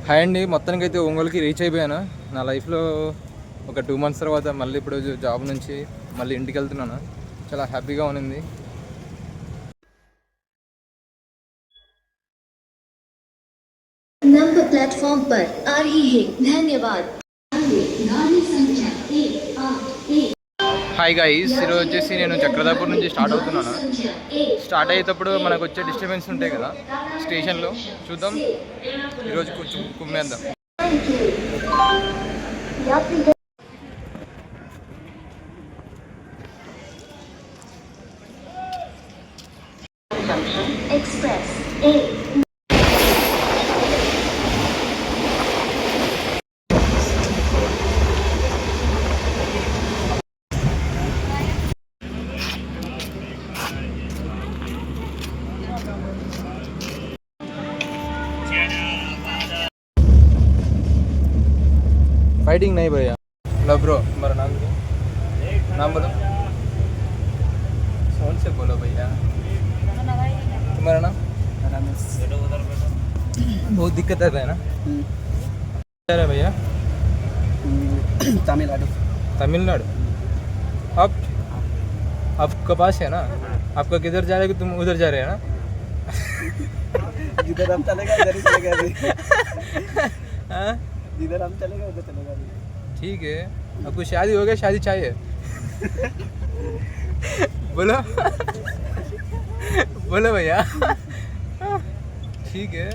Hi అండి, మొత్తానికి అయితే ఒంగోలుకి రీచ్ అయిపోయాను. నా లైఫ్లో ఒక 2 months తర్వాత మళ్ళీ ఇప్పుడు జాబ్ నుంచి మళ్ళీ ఇంటికి వెళ్తున్నాను. చాలా హ్యాపీగా ఉంది. नंबर प्लेटफॉर्म पर आ रही है, धन्यवाद। హాయ్ గైస్, ఈరోజు వచ్చేసి నేను చక్రధాపూర్ నుంచి స్టార్ట్ అవుతున్నాను. స్టార్ట్ అయ్యేటప్పుడు మనకు వచ్చే డిస్టర్బెన్స్ ఉంటాయి కదా స్టేషన్లో. చూద్దాం, ఈరోజు కొంచెం కుమ్మేద్దాం. एक्सप्रेस फाइटिंग नहीं भैया। लो ब्रो, तुम्हारा नाम क्या? नाम बोलो, फोन से बोलो भैया। तुम्हारा नाम? बहुत दिक्कत आता है ना? क्या है भैया? तमिलनाडु। तमिलनाडु। आप आपका पास है ना? आपका किधर जा रहे हो? तुम उधर जा रहे हैं ना? जिधर हम चलेगा उधर ही चलेगा अभी। हाँ, जिधर हम चलेगा उधर चलेगा अभी। ठीक है। आपको शादी हो गया? शादी चाहिए? बोलो बोलो भैया। ठीक है।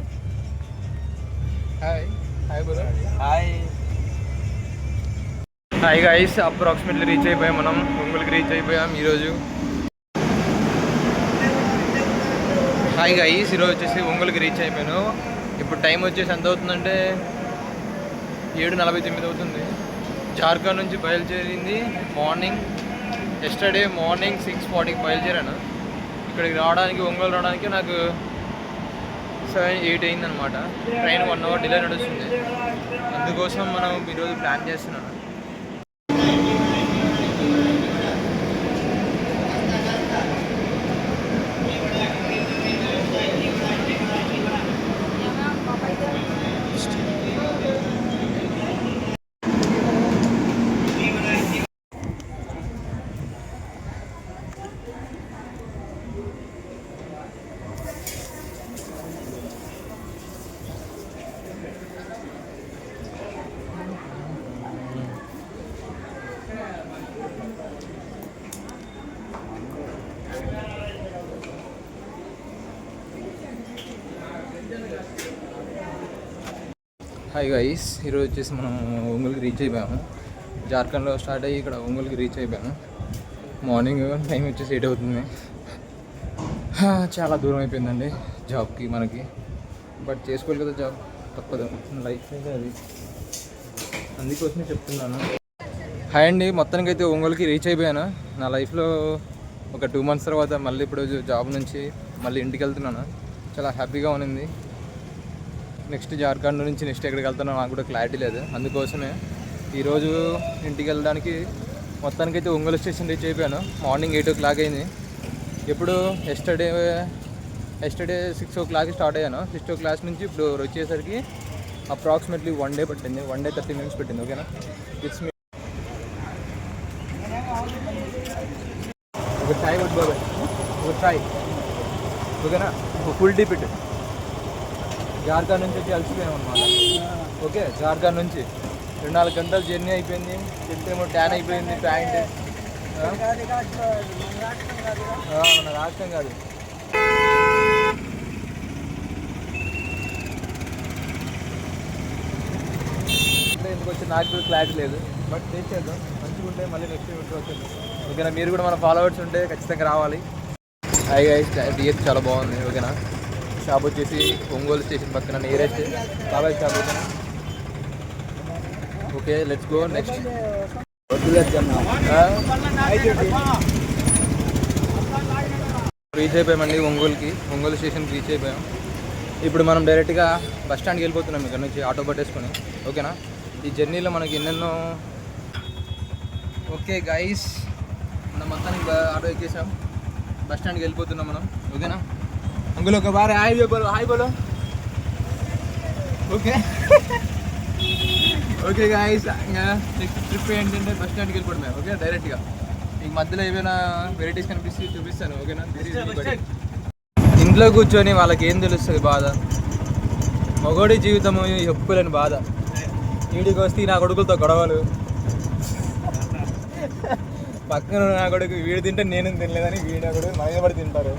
हाय हाय बोलो। हाय హాయ్ గైస్, అప్రాక్సిమేట్లీ రీచ్ అయిపోయాం. మనం ఒంగోలుకి రీచ్ అయిపోయాం ఈరోజు. హాయ్ గైస్, ఈరోజు వచ్చేసి ఒంగోలుకి రీచ్ అయిపోయాను. ఇప్పుడు టైం వచ్చేసి ఎంత అవుతుందంటే 7:49 అవుతుంది. జార్ఖండ్ నుంచి బయలుదేరింది మార్నింగ్. ఎస్టర్డే మార్నింగ్ 6:40కి బయలుదేరాను. ఇక్కడికి రావడానికి, ఒంగోలు రావడానికి నాకు 7-8 అయిందనమాట. ట్రైన్ 1 hour డిలే నడుస్తుంది. అందుకోసం మనం ఈరోజు ప్లాన్ చేస్తున్నాను. హాయ్ గైస్, ఈరోజు వచ్చేసి మనం ఒంగోలుకి రీచ్ అయిపోయాము. జార్ఖండ్లో స్టార్ట్ అయ్యి ఇక్కడ ఒంగోలుకి రీచ్ అయిపోయాము. మార్నింగ్ టైం వచ్చేసి 8 అవుతుంది. చాలా దూరం అయిపోయిందండి జాబ్కి మనకి. బట్ చేసుకోవాలి కదా జాబ్, తప్పదు, లైఫ్ అయితే అది. అందుకోసమే చెప్తున్నాను. హాయ్ అండి, మొత్తానికి అయితే ఒంగోలుకి రీచ్ అయిపోయాను. నా లైఫ్లో ఒక 2 months తర్వాత మళ్ళీ ఇప్పుడు జాబ్ నుంచి మళ్ళీ ఇంటికి వెళ్తున్నాను. చాలా హ్యాపీగా ఉంది. నెక్స్ట్ జార్ఖండ్ నుంచి నెక్స్ట్ ఎక్కడికి వెళ్తానో నాకు కూడా క్లారిటీ లేదు. అందుకోసమే ఈరోజు ఇంటికి వెళ్ళడానికి మొత్తానికైతే ఒంగోలు స్టేషన్ రీచ్ అయిపోయాను. మార్నింగ్ 8 o'clock అయింది. ఎప్పుడు ఎస్టర్డే 6 o'clock స్టార్ట్ అయ్యాను. 6 o'clock నుంచి ఇప్పుడు వచ్చేసరికి అప్రాక్సిమేట్లీ 1 day పట్టింది. 1 day 30 minutes పెట్టింది. ఓకేనా? ఇట్స్ మీ ఒక చాయ్ వద్దు బాబాయ్, ఒక చాయ్. ఓకేనా? ఫుల్ టీ పెట్టు. జార్ఖండ్ నుంచి వచ్చి అలసిపోయాం అనమాట. ఓకే, జార్ఖండ్ నుంచి 2-4 గంటలు జర్నీ అయిపోయింది. చెప్తేమో ట్యాన్ అయిపోయింది ప్యాంట్. మన రాష్ట్రం కాదు. ఎందుకు వచ్చి నాకు కూడా క్లారిటీ లేదు. బట్ టేస్ట్ చేద్దాం, మంచిగా ఉంటే మళ్ళీ నెక్స్ట్ వీడియో వచ్చేది. ఓకేనా? మీరు కూడా మన ఫాలోవర్స్ ఉంటే ఖచ్చితంగా రావాలి. హాయ్ గైస్, టీఎస్ చాలా బాగుంది. ఓకేనా? షాప్ వచ్చేసి ఒంగోలు స్టేషన్ పక్కన నియరెస్ట్ బాబాయ్ షాప్. ఓకేనా? Okay, let's go next. Reach అయిపోయామండి ఒంగోలుకి. ఒంగోలు స్టేషన్కి రీచ్ అయిపోయాం. ఇప్పుడు మనం డైరెక్ట్గా బస్ స్టాండ్కి వెళ్ళిపోతున్నాం ఇక్కడ నుంచి ఆటో పట్టేసుకొని. ఓకేనా? ఈ జర్నీలో మనకి ఎన్నెన్నో. ఓకే గైస్, మనం మొత్తానికి ఆటో ఎక్కేసాం. బస్ స్టాండ్కి వెళ్ళిపోతున్నాం మనం. ఓకేనా? अंकल को बाहर हाय बोलो, हाय बोलो। ఓకే ఓకే గాయస్, ఇంకా నెక్స్ట్ ట్రిప్ ఏంటంటే బస్ స్టాండ్కి వెళ్ళిపోవడమే. ఓకే, డైరెక్ట్గా మీకు మధ్యలో ఏమైనా వెరైటీస్ కనిపిస్తే చూపిస్తాను. ఓకేనా? ఇంట్లో కూర్చొని వాళ్ళకి ఏం తెలుస్తుంది బాధ, మగోడి జీవితము చెప్పులేని బాధ. వీడికి వస్తే నా కొడుకులతో గొడవలు, పక్కన నా కొడుకు వీడు తింటే నేను తినలేదని వీడి నా కొడుకు మన పడి తింటారు.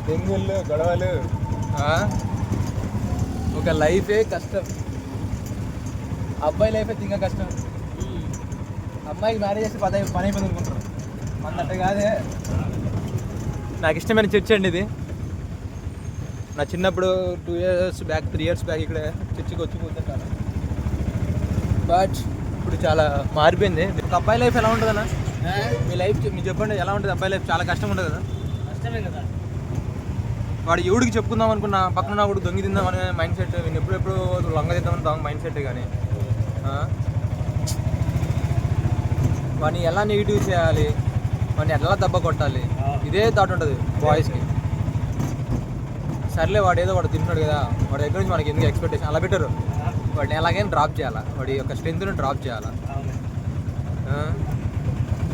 దెంగుళ్ళు, గొడవలు. ఒక లైఫే కష్టం. అబ్బాయి లైఫ్ అయితే ఇంకా కష్టం. అమ్మాయికి మ్యారేజ్ చేస్తే పని అయిపోయింది అనుకుంటారు. అన్నట్టు కాదే. నాకు ఇష్టమైన చర్చ్ అండి ఇది. నా చిన్నప్పుడు 2 years బ్యాక్ 3 years బ్యాక్ ఇక్కడ చర్చికి వచ్చి కూర్చుంటాను. బట్ ఇప్పుడు చాలా మారిపోయింది. ఒక అబ్బాయి లైఫ్ ఎలా ఉంటుందన్నా? మీ లైఫ్ మీరు చెప్పండి, ఎలా ఉంటుంది అబ్బాయి లైఫ్? చాలా కష్టం ఉంటుంది కదా. కష్టమే కదా. వాడు ఎవడికి చెప్పుకుందాం అనుకున్నా పక్కన వాడు దొంగి తిందామనే మైండ్ సెట్, నేను ఎప్పుడెప్పుడు లొంగ తిద్దామని మైండ్ సెట్. కానీ వాడిని ఎలా నెగిటివ్ చేయాలి, వాడిని ఎలా దెబ్బ కొట్టాలి, ఇదే థాట్ ఉంటుంది బాయ్స్కి. సర్లే వాడు ఏదో వాడు తింటున్నాడు కదా, వాడి దగ్గర నుంచి మనకి ఎందుకు ఎక్స్పెక్టేషన్, అలా పెట్టరు. వాడిని ఎలాగైనా డ్రాప్ చేయాలా, వాడి యొక్క స్ట్రెంత్ని డ్రాప్ చేయాలా.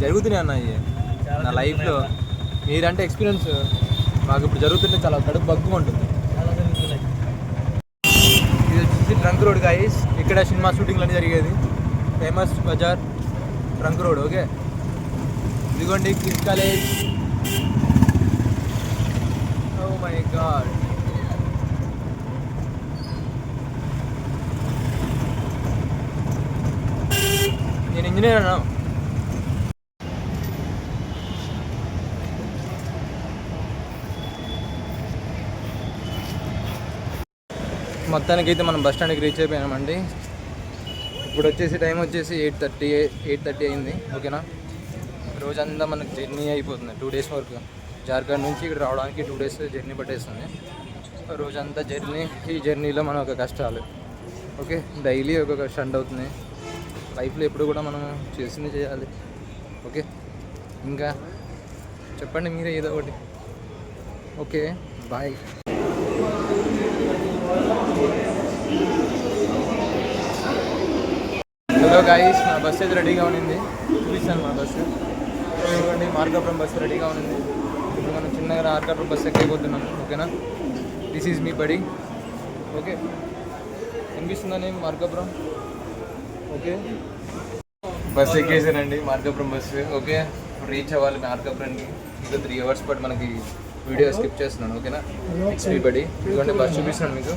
జరుగుతున్నాయి అన్న ఇవి నా లైఫ్లో. మీరంటే ఎక్స్పీరియన్స్, మాకు ఇప్పుడు జరుగుతుంటే చాలా కడుపు బగ్గుగా ఉంటుంది. ఇది వచ్చేసి ట్రంక్ రోడ్ గాయస్. ఇక్కడ సినిమా షూటింగ్లు అన్నీ జరిగేది. ఫేమస్ బజార్ ట్రంక్ రోడ్. ఓకే, ఇదిగోండి kids college. Oh my god, నేను ఇంజనీర్ అన్నా. మొత్తానికైతే మనం బస్ స్టాండ్కి రీచ్ అయిపోయామండి. ఇప్పుడు వచ్చేసి టైం వచ్చేసి 8:30 అయింది. ఓకేనా? రోజంతా మనకు జర్నీ అయిపోతుంది 2 days వరకు. జార్ఖండ్ నుంచి ఇక్కడ రావడానికి 2 days జర్నీ పట్టేస్తుంది. రోజంతా జర్నీ. ఈ జర్నీలో మనం ఒక కష్టాలు. ఓకే, డైలీ ఒక్కొక్క స్టంట్ అవుతుంది లైఫ్లో. ఎప్పుడు కూడా మనం చేసింది చేయాలి. ఓకే, ఇంకా చెప్పండి మీరే ఏదో ఒకటి. Okay, bye. హలో గాయస్, మా బస్సు అయితే రెడీగా ఉన్నింది. చూపిస్తాను మా బస్సు. చూడండి, మార్కాపురం బస్సు రెడీగా ఉన్నింది. ఇప్పుడు మనం చిన్నగా మార్కాపురం బస్సు ఎక్కైపోతున్నాము. ఓకేనా? This is me buddy. Okay, కనిపిస్తుందని మార్కాపురం. ఓకే, బస్సు ఎక్కేసానండి, మార్కాపురం బస్సు. ఓకే, ఇప్పుడు రీచ్ అవ్వాలి మార్కాపురానికి. ఇంకా 3 hours పాటు మనకి వీడియో స్కిప్ చేస్తున్నాను. ఓకేనా? It's me buddy. ఎందుకంటే బస్సు చూపిస్తున్నాను మీకు.